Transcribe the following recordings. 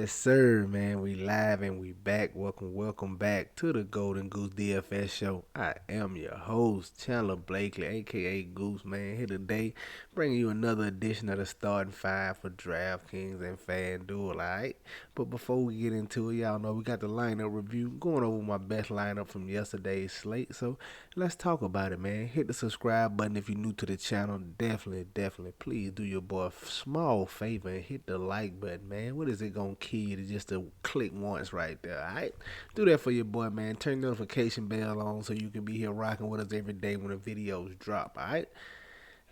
Yes, sir, man. We live and we back. Welcome back to the Golden Goose DFS show. I am your host, Chandler Blakely, aka Goose Man, here today, bringing you another edition of the starting five for DraftKings and FanDuel. Alright, but before we get into it, y'all know we got the lineup review going over my best lineup from yesterday's slate. So let's talk about it, man. Hit the subscribe button if you're new to the channel. Definitely, please do your boy a small favor and hit the like button, man. What is it gonna kill you to just to click once right there, alright? Do that for your boy, man. Turn the notification bell on so you can be here rocking with us every day when the videos drop, alright?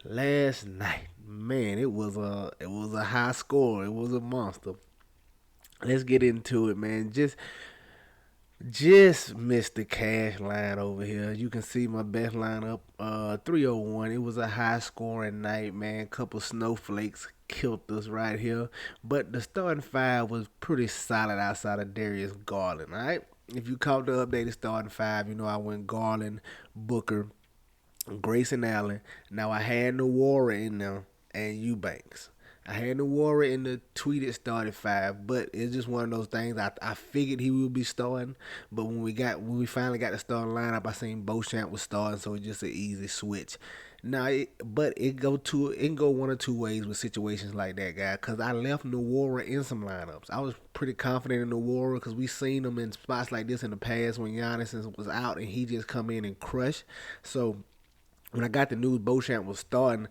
Last night, man, it was a high score. It was a monster. Let's get into it, man. Just missed the cash line over here. You can see my best lineup, 301. It was a high scoring night, man. Couple snowflakes killed us right here. But the starting five was pretty solid outside of Darius Garland, all right? If you caught the updated starting five, you know I went Garland, Booker, Grayson Allen. Now I had the Warrior in there and Eubanks. I had the Warrior in the tweeted started five, but it's just one of those things. I figured he would be starting, but when we finally got the starting lineup, I seen Beauchamp was starting, so it's just an easy switch. Now, but it can go one or two ways with situations like that, guy. Cause I left the Warrior in some lineups. I was pretty confident in the Warrior because we seen him in spots like this in the past when Giannis was out and he just come in and crush. So when I got the news Beauchamp was starting,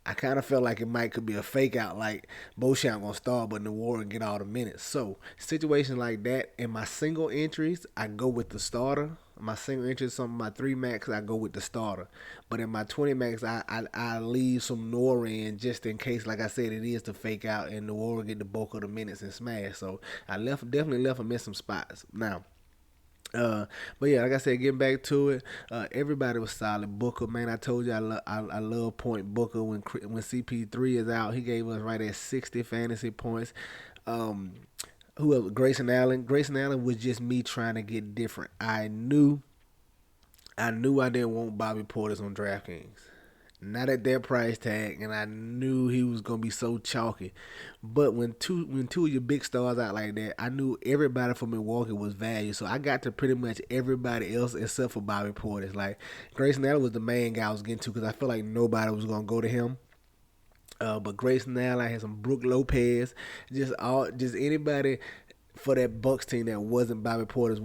I kind of felt like it might could be a fake out, like Beauchamp gonna start, but the Warrior get all the minutes. So situations like that, in my single entries, I go with the starter. My single entries on my 3 max, I go with the starter. But in my 20 max, I leave some Nora in just in case, like I said, it is the fake out and the Warrior get the bulk of the minutes and smash. So I definitely left him in some spots. Now, uh, but yeah, like I said, getting back to it, everybody was solid. Booker, man, I told you I love point Booker when CP3 is out. He gave us right at 60 fantasy points. Um, who else? Grayson Allen. Grayson Allen was just me trying to get different. I knew I didn't want Bobby Portis on DraftKings. Not at that price tag, and I knew he was gonna be so chalky. But when two of your big stars out like that, I knew everybody from Milwaukee was value. So I got to pretty much everybody else except for Bobby Portis. Like Grayson Allen was the main guy I was getting to because I feel like nobody was gonna go to him. But Grayson Allen had some Brook Lopez, just anybody for that Bucks team that wasn't Bobby Porter's.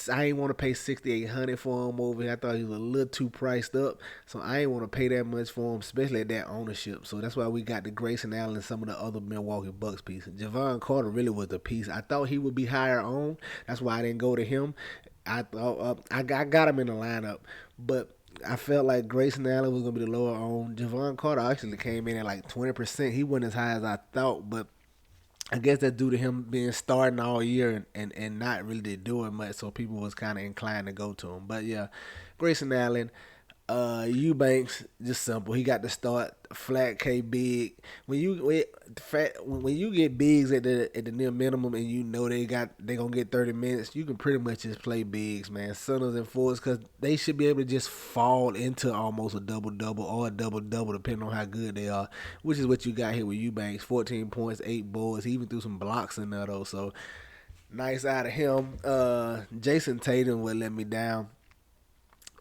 I ain't want to pay 6,800 for him over here. I thought he was a little too priced up, so I ain't want to pay that much for him, especially at that ownership. So that's why we got the Grayson Allen and some of the other Milwaukee Bucks pieces. Javon Carter really was the piece. I thought he would be higher on. That's why I didn't go to him. I thought I got him in the lineup, but I felt like Grayson Allen was gonna be the lower on. Javon Carter actually came in at like 20%. He wasn't as high as I thought, but I guess that's due to him being starting all year and not really doing much, so people was kind of inclined to go to him. But yeah, Grayson Allen, Eubanks, just simple. He got to start flat K big. When you get bigs at the near minimum and you know they gonna get 30 minutes, you can pretty much just play bigs, man. Centers and forwards because they should be able to just fall into almost a double double or a double double depending on how good they are, which is what you got here with Eubanks. 14 points, 8 boards. He even threw some blocks in there though, so nice out of him. Jason Tatum would let me down.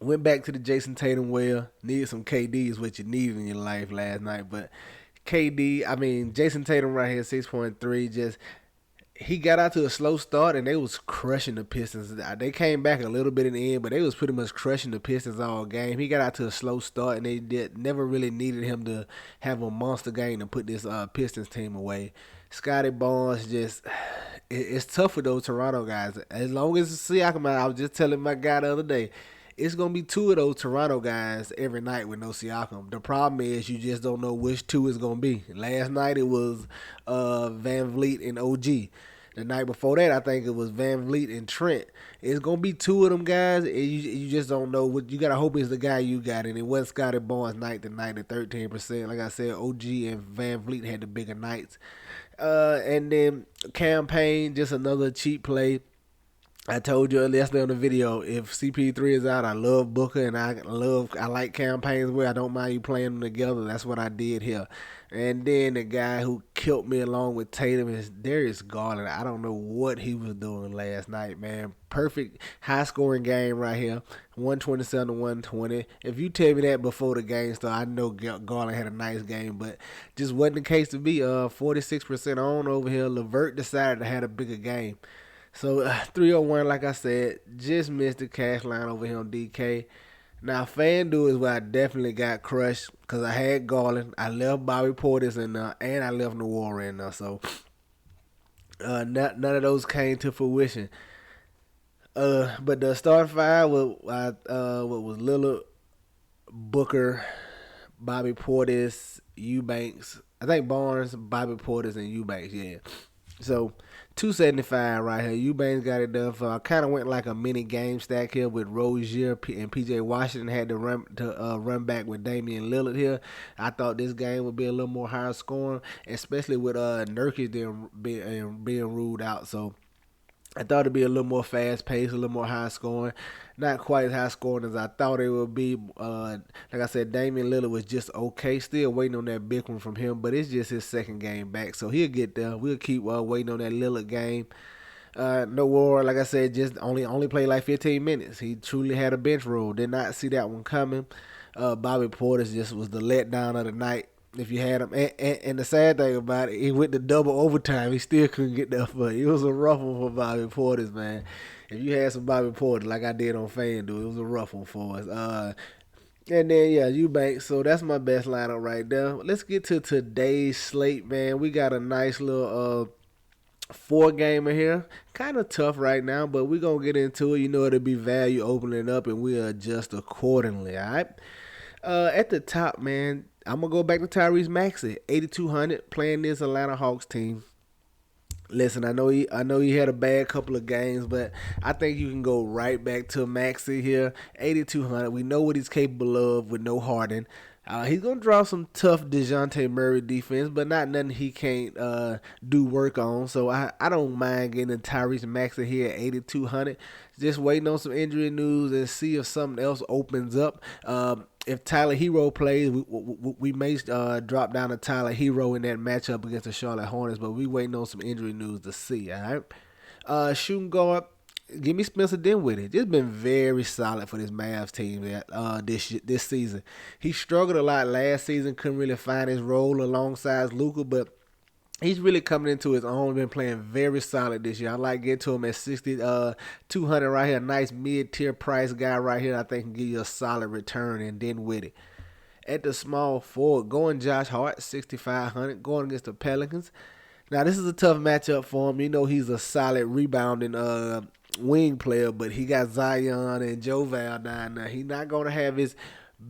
Went back to the Jason Tatum well. Needed some KD is what you needed in your life last night. But Jason Tatum right here, 6.3. Just he got out to a slow start and they was crushing the Pistons. They came back a little bit in the end, but they was pretty much crushing the Pistons all game. He got out to a slow start and they did never really needed him to have a monster game to put this Pistons team away. Scotty Barnes just it's tough with those Toronto guys. As long as Siakam, I was just telling my guy the other day, it's gonna be two of those Toronto guys every night with no Siakam. The problem is you just don't know which two is gonna be. Last night it was Van Vliet and OG. The night before that, I think it was Van Vliet and Trent. It's gonna be two of them guys, and you just don't know what you gotta hope is the guy you got. And it was Scotty Barnes night tonight at 13%. Like I said, OG and Van Vliet had the bigger nights. And then campaign, just another cheap play. I told you yesterday on the video, if CP3 is out, I love Booker and I like campaigns where I don't mind you playing them together. That's what I did here. And then the guy who killed me along with Tatum is Darius Garland. I don't know what he was doing last night, man. Perfect high scoring game right here. 127 to 120. If you tell me that before the game started, I know Garland had a nice game, but just wasn't the case to be. 46% on over here. Levert decided to have a bigger game. So 301, like I said, just missed the cash line over here on DK. Now FanDuel is where I definitely got crushed because I had Garland, I left Bobby Portis in there, and I left Noir in there. So none of those came to fruition. But the start five was what was Lillard, Booker, Bobby Portis, Eubanks. I think Barnes, Bobby Portis, and Eubanks. Yeah. So 275 right here. Eubanks got it done for. I kind of went like a mini game stack here with Rozier and PJ Washington had to run back with Damian Lillard here. I thought this game would be a little more higher scoring, especially with Nurkic being ruled out. So I thought it'd be a little more fast paced, a little more high scoring. Not quite as high scoring as I thought it would be. Like I said, Damian Lillard was just okay. Still waiting on that big one from him, but it's just his second game back, so he'll get there. We'll keep waiting on that Lillard game. No war, like I said, just only played like 15 minutes. He truly had a bench role. Did not see that one coming. Bobby Portis just was the letdown of the night. If you had him, and the sad thing about it, he went to double overtime. He still couldn't get that for it. It was a rough one for Bobby Portis, man. If you had some Bobby Portis like I did on FanDuel, it was a rough one for us. And then Eubanks. So that's my best lineup right there. Let's get to today's slate, man. We got a nice little four gamer here. Kind of tough right now, but we're gonna get into it. You know it'll be value opening up, and we'll adjust accordingly. All right. At the top, man, I'm gonna go back to Tyrese Maxey, 8,200, playing this Atlanta Hawks team. Listen, I know he had a bad couple of games, but I think you can go right back to Maxey here, 8,200. We know what he's capable of with no Harden. He's going to draw some tough DeJounte Murray defense, but not nothing he can't do work on. So I don't mind getting Tyrese Maxey here at 8,200. Just waiting on some injury news and see if something else opens up. If Tyler Hero plays, we may drop down to Tyler Hero in that matchup against the Charlotte Hornets, but we waiting on some injury news to see, all right? Shooting guard, give me Spencer Dinwiddie. Just been very solid for this Mavs team this season. He struggled a lot last season, couldn't really find his role alongside Luka, but he's really coming into his own. Been playing very solid this year. I like getting to him at 6,200 right here. Nice mid-tier price guy right here. I think can give you a solid return in Dinwiddie. At the small forward, going Josh Hart, 6,500, going against the Pelicans. Now, this is a tough matchup for him. You know he's a solid rebounding wing player, but he got Zion and Joe Val down there. He's not going to have his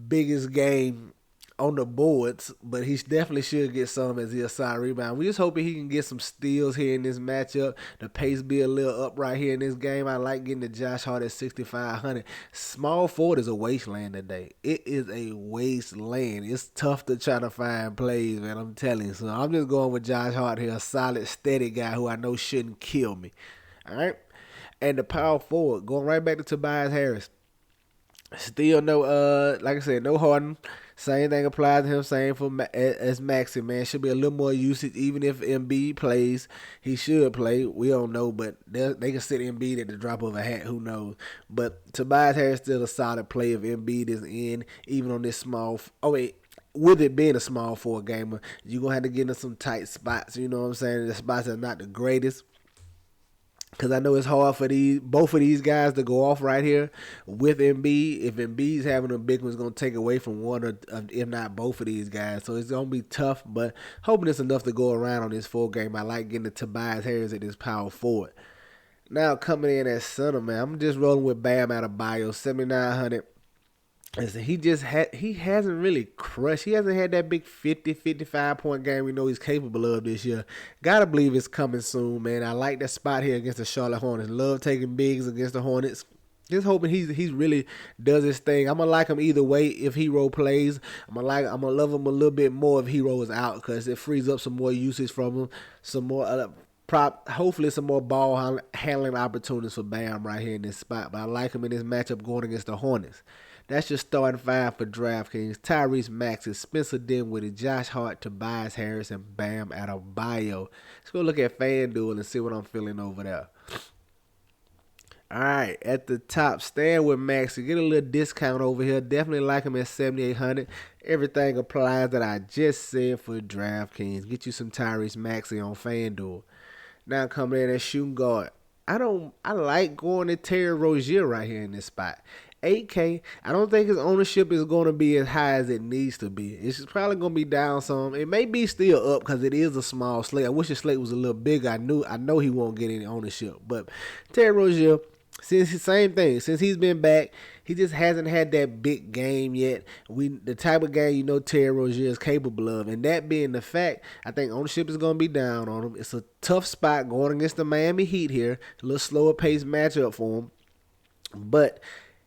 biggest game on the boards, but he definitely should get some as he's a solid rebound. We just hoping he can get some steals here in this matchup. The pace be a little up right here in this game. I like getting the Josh Hart at 6,500. Small forward is a wasteland today. It is a wasteland. It's tough to try to find plays, man. I'm telling you. So I'm just going with Josh Hart here, a solid, steady guy who I know shouldn't kill me. All right. And the power forward, going right back to Tobias Harris. Still no, like I said, no Harden. Same thing applies to him. Same for as Maxey, man. Should be a little more usage. Even if Embiid plays, he should play. We don't know, but they can sit Embiid at the drop of a hat. Who knows? But Tobias Harris still a solid play if Embiid is in, even on this small. With it being a small forward gamer, you're gonna have to get into some tight spots. You know what I'm saying? The spots are not the greatest. Because I know it's hard for both of these guys to go off right here with Embiid. If Embiid's having a big one, it's going to take away from one or if not both of these guys. So it's going to be tough, but hoping it's enough to go around on this full game. I like getting the Tobias Harris at this power forward. Now coming in at center, man, I'm just rolling with Bam Adebayo, 7,900. He hasn't really crushed. He hasn't had that big 50, 55-point game we know he's capable of this year. Gotta believe it's coming soon, man. I like that spot here against the Charlotte Hornets. Love taking bigs against the Hornets. Just hoping he's really does his thing. I'm gonna like him either way if Hero plays. I'm gonna love him a little bit more if Hero is out because it frees up some more usage from him. Some more Hopefully some more ball handling opportunities for Bam right here in this spot. But I like him in this matchup going against the Hornets. That's your starting five for DraftKings. Tyrese Maxey, Spencer Dinwiddie, Josh Hart, Tobias Harris, and Bam Adebayo. Let's go look at FanDuel and see what I'm feeling over there. All right, at the top, staying with Maxey. Get a little discount over here. Definitely like him at 7,800. Everything applies that I just said for DraftKings. Get you some Tyrese Maxey on FanDuel. Now coming in at shooting guard. I like going to Terry Rozier right here in this spot. 8K. I don't think his ownership is going to be as high as it needs to be. It's probably going to be down some. It may be still up because it is a small slate. I wish the slate was a little bigger. I know he won't get any ownership. But Terry Rozier, same thing. Since he's been back, he just hasn't had that big game yet. The type of game Terry Rozier is capable of. And that being the fact, I think ownership is going to be down on him. It's a tough spot going against the Miami Heat here. A little slower paced matchup for him. But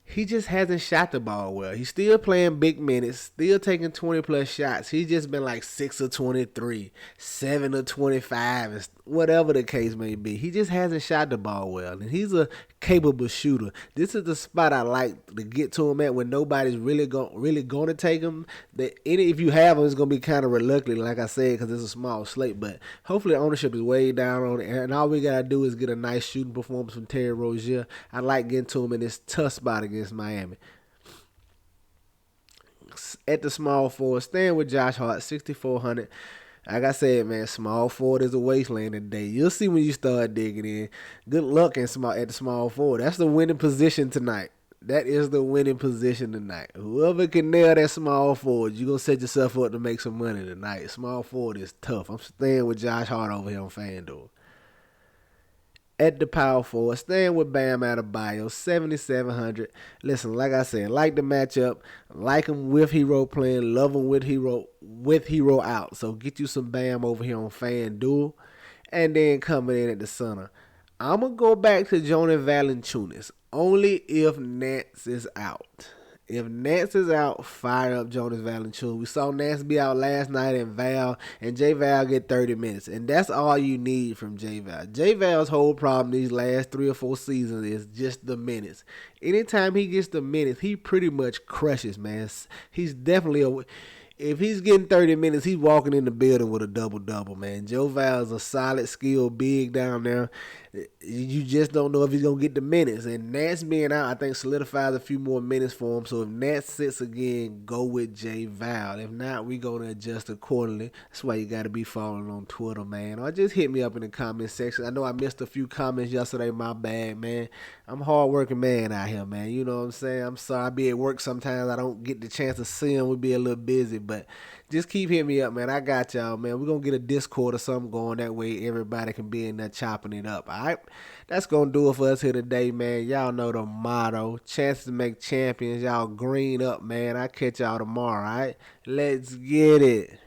he just hasn't shot the ball well. He's still playing big minutes, still taking 20-plus shots. He's just been like 6 of 23, 7 of 25, whatever the case may be. He just hasn't shot the ball well, and he's a capable shooter. This is the spot I like to get to him at when nobody's really going to take him. If you have him, it's going to be kind of reluctant, like I said, because it's a small slate. But hopefully ownership is way down on it, and all we got to do is get a nice shooting performance from Terry Rozier. I like getting to him in this tough spot against Miami. At the small forward, staying with Josh Hart, 6,400. Like I said, man, small forward is a wasteland today. You'll see when you start digging in. Good luck at the small forward. That's the winning position tonight. That is the winning position tonight. Whoever can nail that small forward, you're going to set yourself up to make some money tonight. Small forward is tough. I'm staying with Josh Hart over here on FanDuel. At the power forward, staying with Bam Adebayo, 7,700. Listen, like I said, like the matchup, like him with Hero playing, love him with Hero out. So get you some Bam over here on FanDuel. And then coming in at the center, I'm going to go back to Jonas Valanciunas, only if Nance is out. If Nance is out, fire up Jonas Valanciunas. We saw Nance be out last night and J Val get 30 minutes. And that's all you need from J Val. J Val's whole problem these last 3 or 4 seasons is just the minutes. Anytime he gets the minutes, he pretty much crushes, man. He's definitely if he's getting 30 minutes, he's walking in the building with a double-double, man. Joe Val's a solid, skilled big down there. You just don't know if he's going to get the minutes. And Nance being out, I think, solidifies a few more minutes for him. So if Nance sits again, go with J Val. If not, we going to adjust accordingly. That's why you got to be following on Twitter, man. Or just hit me up in the comment section. I know I missed a few comments yesterday. My bad, man. I'm a hard-working man out here, man. You know what I'm saying? I'm sorry. I be at work sometimes. I don't get the chance to see him. We be a little busy, but just keep hitting me up, man. I got y'all, man. We're going to get a Discord or something going. That way everybody can be in there chopping it up, all right? That's going to do it for us here today, man. Y'all know the motto. Chances to make champions. Y'all green up, man. I'll catch y'all tomorrow, all right? Let's get it.